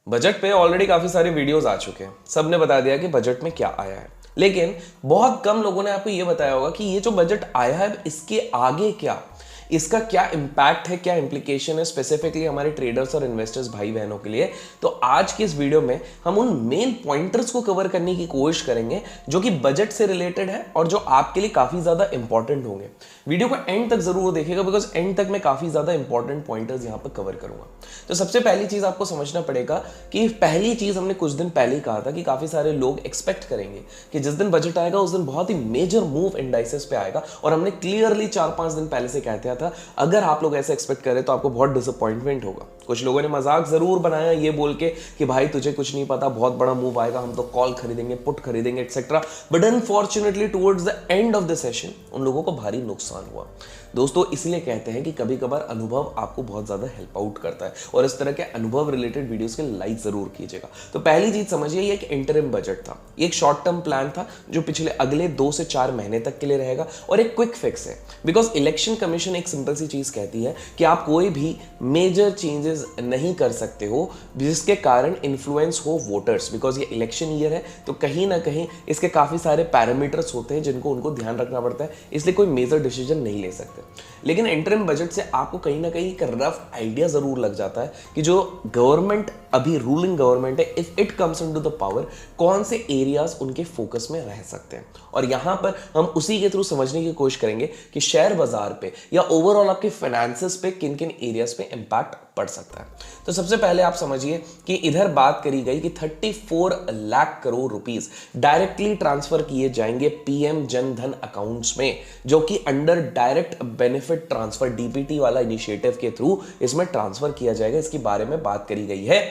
Budget पे already काफी सारे वीडियोस आ चुके हैं, सबने बता दिया कि बजट में क्या आया है, लेकिन बहुत कम लोगों ने आपको यह बताया होगा कि ये जो बजट आया है इसके आगे क्या, इसका क्या इंपैक्ट है, क्या इंप्लीकेशन है स्पेसिफिकली हमारे ट्रेडर्स और इन्वेस्टर्स भाई बहनों के लिए। तो आज की इस वीडियो में हम उन मेन पॉइंटर्स को कवर करने की कोशिश करेंगे जो कि बजट से रिलेटेड है और जो आपके लिए काफी ज्यादा इंपॉर्टेंट होंगे। वीडियो को एंड तक जरूर देखिएगा बिकॉज एंड तक मैं काफी ज्यादा इंपॉर्टेंट पॉइंटर्स यहां पर कवर करूंगा। तो सबसे पहली चीज आपको समझना पड़ेगा कि पहली चीज हमने कुछ दिन पहले ही कहा था कि काफी सारे लोग एक्सपेक्ट करेंगे कि जिस दिन बजट आएगा उस दिन बहुत ही मेजर मूव इंडाइसेस पे आएगा, और हमने क्लियरली 4-5 दिन पहले से कहते था अगर आप लोग ऐसे एक्सपेक्ट करें तो आपको बहुत डिसअपॉइंटमेंट होगा। कुछ लोगों ने मजाक जरूर बनाया ये बोल के कि भाई तुझे कुछ नहीं पता, बहुत बड़ा मूव आएगा, हम तो कॉल खरीदेंगे, पुट खरीदेंगे etcetera, but unfortunately towards the end of the session उन लोगों को भारी नुकसान हुआ। दोस्तों इसलिए कहते हैं कि कभी कभार अनुभव आपको बहुत ज्यादा हेल्प आउट करता है, और इस तरह के अनुभव रिलेटेड वीडियोस के लाइक जरूर कीजिएगा। तो पहली चीज समझिए ये एक इंटरिम बजट था, ये एक शॉर्ट टर्म प्लान था जो पिछले अगले 2 से 4 महीने तक के लिए रहेगा, और एक क्विक फिक्स है बिकॉज इलेक्शन कमीशन एक सिंपल सी चीज कहती है कि आप कोई भी मेजर चेंजेस नहीं कर सकते हो जिसके कारण इन्फ्लुएंस हो वोटर्स, बिकॉज ये इलेक्शन ईयर है तो कहीं ना कहीं इसके काफी सारे पैरामीटर्स होते हैं जिनको उनको ध्यान रखना पड़ता है, इसलिए कोई मेजर डिसीजन नहीं ले सकते। लेकिन इंटरिम बजट से आपको कहीं ना कहीं एक रफ आइडिया जरूर लग जाता है कि जो गवर्नमेंट अभी रूलिंग गवर्नमेंट है if it comes into the power कौन से एरियाज उनके फोकस में रह सकते हैं, और यहां पर हम उसी के थ्रू समझने की कोशिश करेंगे कि शेयर बाजार पे या ओवरऑल आपके फाइनेंसेस पे किन किन एरियाज पे इंपैक्ट पड़ सकता है। तो सबसे पहले आप समझिए कि इधर बात करी गई कि 34 lakh crore rupees directly transfer किए जाएंगे पीएम जन धन अकाउंट्स में, जो कि under direct benefit transfer DBT वाला इनिशिएटिव के थ्रू इसमें ट्रांसफर किया जाएगा। इसके बारे में बात करी गई है।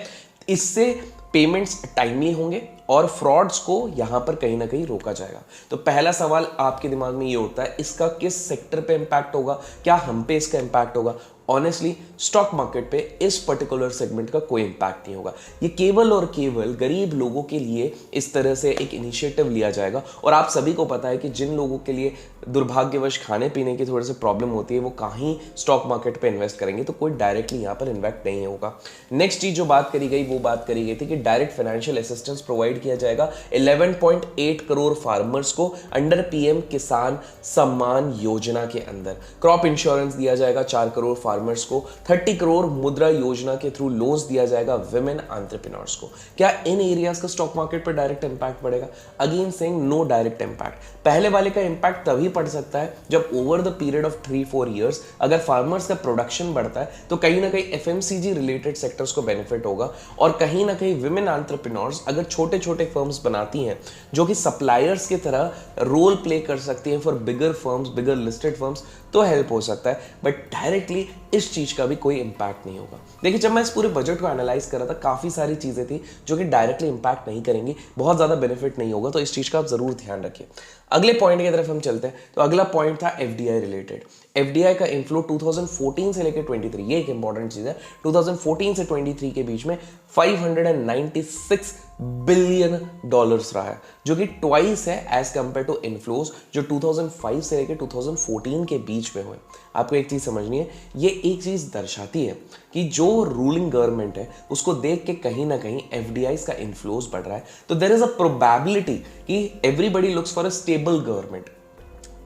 इससे पेमेंट्स टाइमली होंगे और फ्रॉड्स को यहां पर कहीं ना कहीं रोका जाएगा। तो पहला सवाल आपके दिमाग में ये उठता है इसका किस सेक्टर पे इंपैक्ट होगा, क्या हम पे इसका इंपैक्ट होगा? ऑनेस्टली स्टॉक मार्केट पे इस पर्टिकुलर सेगमेंट का कोई इंपैक्ट नहीं होगा। ये केवल और केवल गरीब लोगों के लिए इस तरह से एक इनिशिएटिव लिया जाएगा, और आप सभी को पता है कि जिन लोगों के लिए दुर्भाग्यवश खाने पीने की थोड़ी सी प्रॉब्लम होती है वो कहीं स्टॉक मार्केट पे इन्वेस्ट करेंगे, तो कोई डायरेक्टली यहाँ पर इन्वेस्ट नहीं होगा। नेक्स्ट चीज जो बात करी गई वो बात करी गई थी कि डायरेक्ट फाइनेंशियल असिस्टेंस प्रोवाइड किया जाएगा 11.8 करोड़ फार्मर्स को अंडर पीएम किसान सम्मान योजना के अंदर। क्रॉप इंश्योरेंस दिया जाएगा 4 करोड़ फार्मर्स को, 30 करोड़ मुद्रा योजना के थ्रू लोन्स दिया जाएगा विमेन एंटरप्रेन्योर्स को। क्या इन एरियाज का स्टॉक मार्केट पर डायरेक्ट इंपैक्ट पड़ेगा? Again saying no direct impact. पहले वाले का इंपैक्ट तभी पड़ सकता है जब over the period of 3-4 years अगर फार्मर्स का प्रोडक्शन बढ़ता है तो कहीं ना कहीं एफएमसीजी रिलेटेड सेक्टर्स को बेनिफिट होगा, और कहीं ना कहीं विमेन एंटरप्रेन्योर्स अगर छोटे छोटे फर्म्स बनाती हैं जो कि सप्लायर्स की तरह रोल प्ले कर सकती हैं for bigger firms, bigger listed firms, तो हेल्प हो सकता है, बट डायरेक्टली इस चीज का भी कोई इंपैक्ट नहीं होगा। देखिए जब मैं इस पूरे बजट को एनालाइज कर रहा था काफी सारी चीजें थी जो कि डायरेक्टली इंपैक्ट नहीं करेंगी, बहुत ज्यादा बेनिफिट नहीं होगा, तो इस चीज का आप जरूर ध्यान रखिए। अगले पॉइंट की तरफ हम चलते हैं। तो अगला पॉइंट था एफडीआई रिलेटेड। एफडीआई का इनफ्लो 2014 से लेकर 23, ये एक इंपॉर्टेंट चीज है, 2014 से 23 के बीच में $596 बिलियन रहा है, जो कि ट्वाइस है एज कंपेयर टू इनफ्लोज जो 2005 से लेकर 2014 के बीच में हुए। आपको एक चीज समझनी है, ये एक चीज दर्शाती है कि जो रूलिंग गवर्नमेंट है उसको देख के कहीं ना कहीं एफडीआईज का इनफ्लोज बढ़ रहा है, तो देयर इज अ प्रोबेबिलिटी कि everybody looks for a stable government.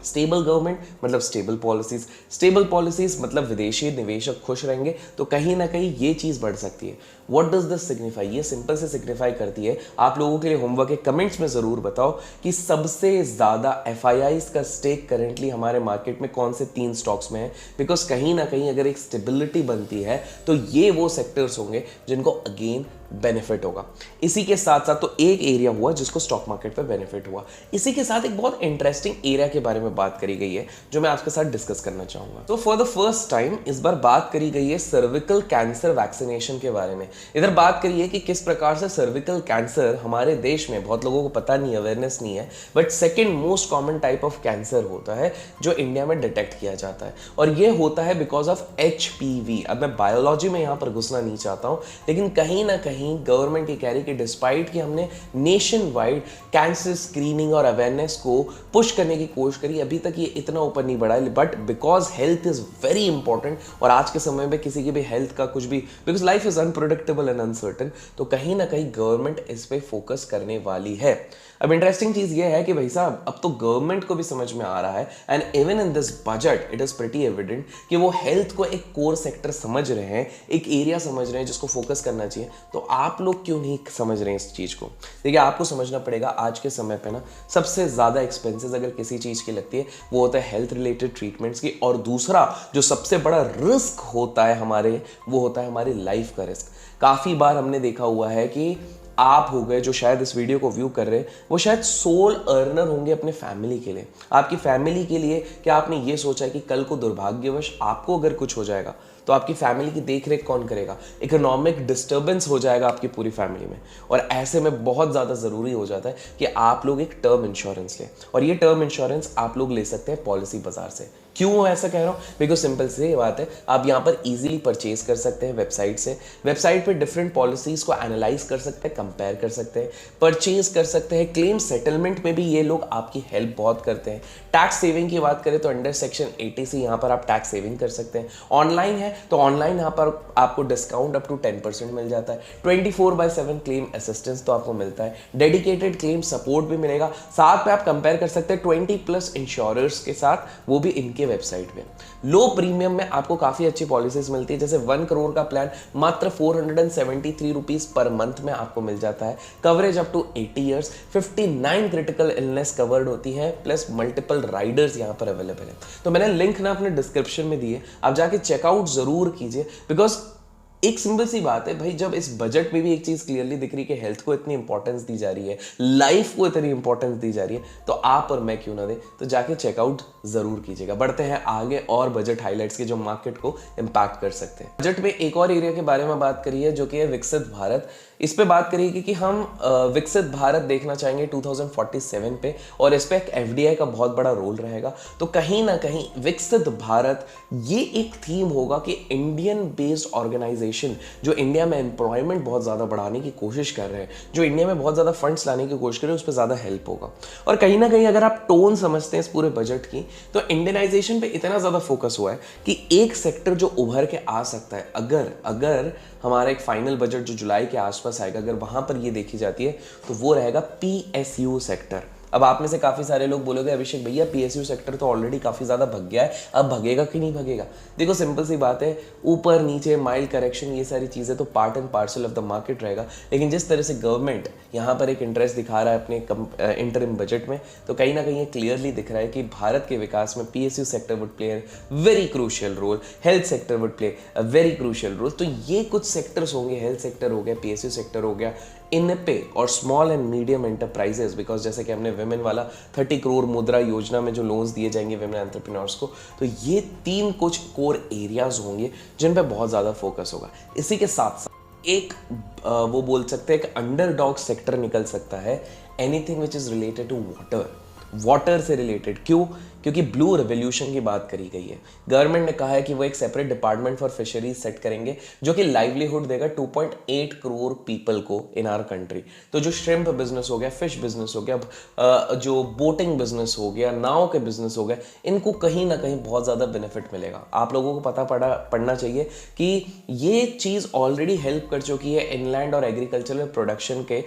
Stable government मतलब स्टेबल पॉलिसीज मतलब विदेशी निवेशक खुश रहेंगे, तो कहीं ना कहीं ये चीज बढ़ सकती है। What does this signify? ये सिंपल से सिग्निफाई करती है, आप लोगों के लिए होमवर्क है, कमेंट्स में जरूर बताओ कि सबसे ज्यादा एफआईआईज का स्टेक करेंटली हमारे मार्केट में कौन से 3 स्टॉक्स में है, बिकॉज कहीं ना कहीं अगर एक स्टेबिलिटी बनती है तो ये वो सेक्टर्स होंगे जिनको अगेन बेनिफिट होगा। इसी के साथ साथ तो एक एरिया हुआ जिसको स्टॉक मार्केट पे बेनिफिट हुआ, इसी के साथ एक बहुत इंटरेस्टिंग एरिया के बारे में बात करी गई है जो मैं आपके साथ डिस्कस करना चाहूंगा। तो फॉर द फर्स्ट टाइम इस बार बात करी गई है सर्विकल कैंसर वैक्सीनेशन के बारे में। इधर बात करिए कि किस प्रकार से सर्विकल कैंसर हमारे देश में, बहुत लोगों को पता नहीं, अवेयरनेस नहीं है, but second most common type of cancer होता है जो इंडिया में डिटेक्ट किया जाता है, और ये होता है बिकॉज ऑफ HPV। अब मैं बायोलॉजी में यहां पर घुसना नहीं चाहता हूं, लेकिन कहीं ना कहीं गवर्नमेंट ये कह रही कि डिस्पाइट कि हमने नेशन वाइड कैंसर स्क्रीनिंग और अवेयरनेस को पुश करने की कोशिश करी, अभी तक ये इतना ऊपर नहीं बढ़ा है, but because health is very important और आज के समय में किसी की भी हेल्थ का कुछ भी, because life is unpredictable and uncertain, तो कहीं ना कहीं गवर्नमेंट इस पे फोकस करने वाली है। अब इंटरेस्टिंग चीज ये है कि भाई साहब अब तो गवर्नमेंट को भी समझ में आ रहा है and even in this budget it is pretty evident कि वो हेल्थ को एक कोर सेक्टर समझ रहे हैं, एक एरिया समझ रहे हैं जिसको फोकस करना चाहिए। तो आप लोग क्यों नहीं समझ रहे हैं इस चीज को? देखिए, आपको समझना पड़ेगा आज के समय पे ना सबसे ज्यादा एक्सपेंसेस अगर किसी चीज की लगती है वो होता है हेल्थ रिलेटेड ट्रीटमेंट्स की, और दूसरा जो सबसे बड़ा रिस्क होता है हमारे, वो होता है हमारी लाइफ का रिस्क। काफी बार हमने देखा हुआ है कि आप हो गए जो शायद इस वीडियो को व्यू कर रहे हैं, वो शायद सोल अर्नर होंगे अपने फैमिली के लिए, आपकी फैमिली के लिए। क्या आपने ये सोचा है कि कल को दुर्भाग्यवश आपको अगर कुछ हो जाएगा तो आपकी फैमिली की देखरेख कौन करेगा? इकोनॉमिक डिस्टर्बेंस हो जाएगा आपकी पूरी फैमिली में, और ऐसे में बहुत ज़्यादा ज़रूरी हो जाता है कि आप लोग एक टर्म इंश्योरेंस लें, और ये टर्म इंश्योरेंस आप लोग ले सकते हैं पॉलिसी बाजार से। क्यों ऐसा कह रहा हूँ? बिकॉज सिंपल से ये बात है, आप यहाँ पर इजीली परचेज कर सकते हैं वेबसाइट से। वेबसाइट पे डिफरेंट पॉलिसीज को एनालाइज कर सकते हैं, कंपेयर कर सकते हैं, परचेज कर सकते हैं। क्लेम सेटलमेंट में भी ये लोग आपकी हेल्प बहुत करते हैं। टैक्स सेविंग की बात करें तो अंडर सेक्शन 80C यहाँ पर आप टैक्स सेविंग कर सकते हैं। ऑनलाइन है तो ऑनलाइन यहाँ पर आपको डिस्काउंट अप टू 10% मिल जाता है। 24/7 क्लेम असिस्टेंस तो आपको मिलता है, डेडिकेटेड क्लेम सपोर्ट भी मिलेगा। साथ में आप कंपेयर कर सकते हैं 20+ इंश्योरर्स के साथ, वो भी इनके वेबसाइट पे। लो प्रीमियम में आपको काफी अच्छी पॉलिसीज मिलती है, जैसे 1 करोड़ का प्लान मात्र 473 रुपीज पर मंथ में आपको मिल जाता है। Coverage up to 80 years, 59 critical illness covered होती है, प्लस मल्टीपल राइडर्स यहाँ पर अवेलेबल है। तो मैंने लिंक ना अपने डिस्क्रिप्शन में दी है, आप जाके चेकआउट जरूर कीजिए। बिकॉज एक सिंपल सी बात है भाई, जब इस बजट में भी एक चीज क्लियरली दिख रही है कि हेल्थ को इतनी इंपॉर्टेंस दी जा रही है, लाइफ को इतनी इंपॉर्टेंस दी जा रही है, तो आप और मैं क्यों ना दे, तो जाके चेकआउट जरूर कीजिएगा। बढ़ते हैं आगे और बजट हाइलाइट्स के जो मार्केट को इंपैक्ट कर सकते हैं। बजट में एक और एरिया के बारे में बात करी है जो कि है विकसित भारत। इस पे बात करिए कि हम विकसित भारत देखना चाहेंगे 2047 पे, और इस पे एक एफडीआई का बहुत बड़ा रोल रहेगा। तो कहीं ना कहीं विकसित भारत ये एक थीम होगा कि इंडियन बेस्ड ऑर्गेनाइजेशन जो इंडिया में एम्प्लॉयमेंट बहुत ज़्यादा बढ़ाने की कोशिश कर रहे हैं, जो इंडिया में बहुत ज़्यादा फंड्स लाने की कोशिश कर रहे हैं, उस पर ज़्यादा हेल्प होगा। और कहीं ना कहीं अगर आप टोन समझते हैं इस पूरे बजट की, तो इंडियनाइजेशन पे इतना ज़्यादा फोकस हुआ है कि एक सेक्टर जो उभर के आ सकता है, अगर हमारा एक फाइनल बजट जो जुलाई के आसपास आएगा, अगर वहां पर ये देखी जाती है, तो वो रहेगा पीएसयू सेक्टर। अब आप में से काफी सारे लोग बोलोगे अभिषेक भैया पीएसयू सेक्टर तो ऑलरेडी काफी ज्यादा भग गया है, अब भगेगा कि नहीं भगेगा? देखो सिंपल सी बात है, ऊपर नीचे माइल्ड करेक्शन ये सारी चीजें तो part and parcel of the market रहेगा, लेकिन जिस तरह से गवर्नमेंट यहाँ पर एक इंटरेस्ट दिखा रहा है अपने इंटरिम बजट में, तो कहीं ना कहीं ये क्लियरली दिख रहा है कि भारत के विकास में PSU sector would play a very crucial role, health sector would play a very crucial role. तो ये कुछ सेक्टर्स होंगे, हेल्थ सेक्टर हो गया, पीएसयू सेक्टर हो गया, इन पे और small and medium enterprises, because जैसे कि हमने विमेन वाला 30 करोड़ मुद्रा योजना में जो लोन्स दिए जाएंगे विमेन एंटरप्रेन्योर्स को, तो ये 3 कुछ कोर एरियाज होंगे जिन पे बहुत ज़्यादा फोकस होगा। इसी के साथ साथ एक वो बोल सकते हैं कि अंडरडॉग सेक्टर निकल सकता है, anything which is related to water से रिलेटेड। क्यों? क्योंकि ब्लू रेवोल्यूशन की बात करी गई है। गवर्नमेंट ने कहा है कि वो एक separate department for fisheries set करेंगे जो कि लाइवलीहुड देगा 2.8 करोड़ पीपल को इन आवर कंट्री। तो जो श्रिम्प बिजनेस हो गया, फिश बिजनेस हो गया, जो बोटिंग बिजनेस हो गया, नाव के बिजनेस हो गए, इनको कहीं ना कहीं बहुत ज़्यादा बेनिफिट मिलेगा। आप लोगों को पढ़ना चाहिए कि ये चीज़ ऑलरेडी हेल्प कर चुकी है इनलैंड और एग्रीकल्चरल प्रोडक्शन के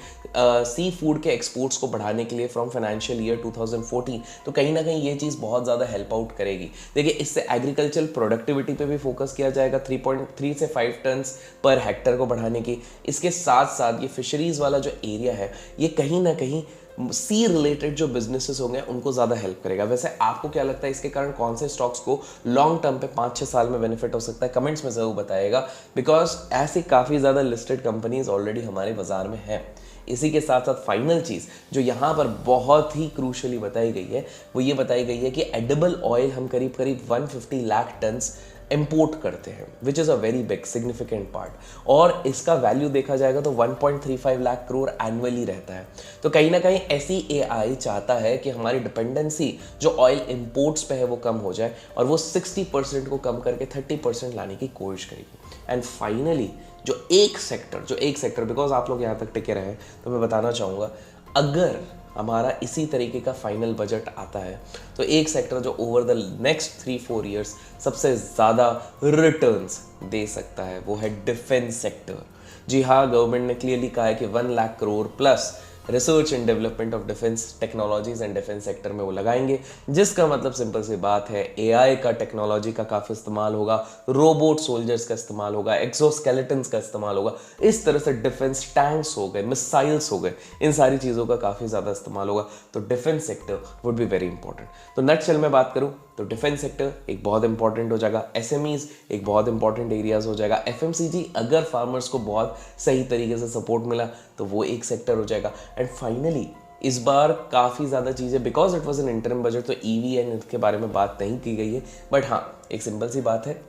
सी फूड के एक्सपोर्ट्स को बढ़ाने के लिए फ्रॉम फाइनेंशियल ईयर 2014। तो कहीं ना कहीं ये चीज़ बहुत ज़्यादा हेल्प आउट करेगी। देखिए, इससे एग्रीकल्चरल प्रोडक्टिविटी पे भी फोकस किया जाएगा, 3.3 से 5 टन्स पर हेक्टर को बढ़ाने की। इसके साथ साथ ये फिशरीज वाला जो एरिया है, ये कहीं ना कहीं सी रिलेटेड जो बिजनेसेस होंगे उनको ज़्यादा हेल्प करेगा। वैसे आपको क्या लगता है इसके कारण कौन से स्टॉक्स को लॉन्ग टर्म पे 5-6 साल में बेनिफिट हो सकता है? कमेंट्स में ज़रूर बताइएगा, बिकॉज ऐसी काफ़ी ज़्यादा लिस्टेड कंपनीज ऑलरेडी हमारे बाजार में हैं। इसी के साथ साथ फाइनल चीज़ जो यहाँ पर बहुत ही क्रूशली बताई गई है, वो ये बताई गई है कि एडिबल ऑयल हम करीब 150 लाख टन्स इंपोर्ट करते हैं, which is a very big significant part, और इसका वैल्यू देखा जाएगा तो 1.35 लाख करोड़ एनुअली रहता है। तो कहीं ना कहीं SEAI चाहता है कि हमारी डिपेंडेंसी जो ऑयल इंपोर्ट्स पे है वो कम हो जाए, और वो 60% को कम करके 30% लाने की कोशिश करेगी। एंड फाइनली जो एक सेक्टर बिकॉज आप लोग यहाँ तक टिके रहे हैं, तो मैं बताना चाहूँगा, अगर हमारा इसी तरीके का फाइनल बजट आता है, तो एक सेक्टर जो ओवर द नेक्स्ट 3-4 ईयर्स सबसे ज़्यादा रिटर्न्स दे सकता है वो है डिफेंस सेक्टर। जी हाँ, गवर्नमेंट ने क्लियरली कहा है कि 1 lakh crore plus research and development of defence technologies and defence sector में वो लगाएंगे, जिसका मतलब सिंपल सी बात है एआई का, टेक्नोलॉजी का काफ़ी इस्तेमाल होगा, रोबोट सोल्जर्स का इस्तेमाल होगा, एक्सोस्केलेटन्स का इस्तेमाल होगा, इस तरह से डिफेंस टैंक्स हो गए, मिसाइल्स हो गए, इन सारी चीज़ों का काफ़ी ज़्यादा इस्तेमाल होगा। तो defence sector would be very important. तो नटशेल में बात करूँ तो डिफेंस सेक्टर एक बहुत इंपॉर्टेंट हो जाएगा, एसएमईज एक बहुत इंपॉर्टेंट एरियाज हो जाएगा, एफएमसीजी अगर फार्मर्स को बहुत सही तरीके से सपोर्ट मिला तो वो एक सेक्टर हो जाएगा। एंड फाइनली इस बार काफ़ी ज़्यादा चीज़ें, because it was an interim budget, तो ईवी एंड इसके बारे में बात नहीं की गई है, बट हाँ एक सिंपल सी बात है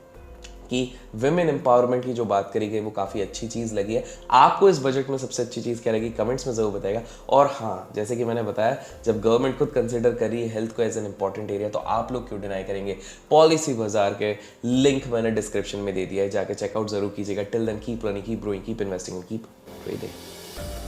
कि विमेन एम्पावरमेंट की जो बात करी गई वो काफ़ी अच्छी चीज़ लगी है। आपको इस बजट में सबसे अच्छी चीज़ क्या लगी कमेंट्स में ज़रूर बताएगा। और हाँ, जैसे कि मैंने बताया, जब गवर्नमेंट खुद कंसिडर कर रही है हेल्थ को एज एन इंपॉर्टेंट एरिया, तो आप लोग क्यों डिनाई करेंगे। पॉलिसी बाजार के लिंक मैंने डिस्क्रिप्शन में दे दिया है, जाके चेकआउट जरूर कीजिएगा। Till then keep learning, keep growing, keep investing, keep trading.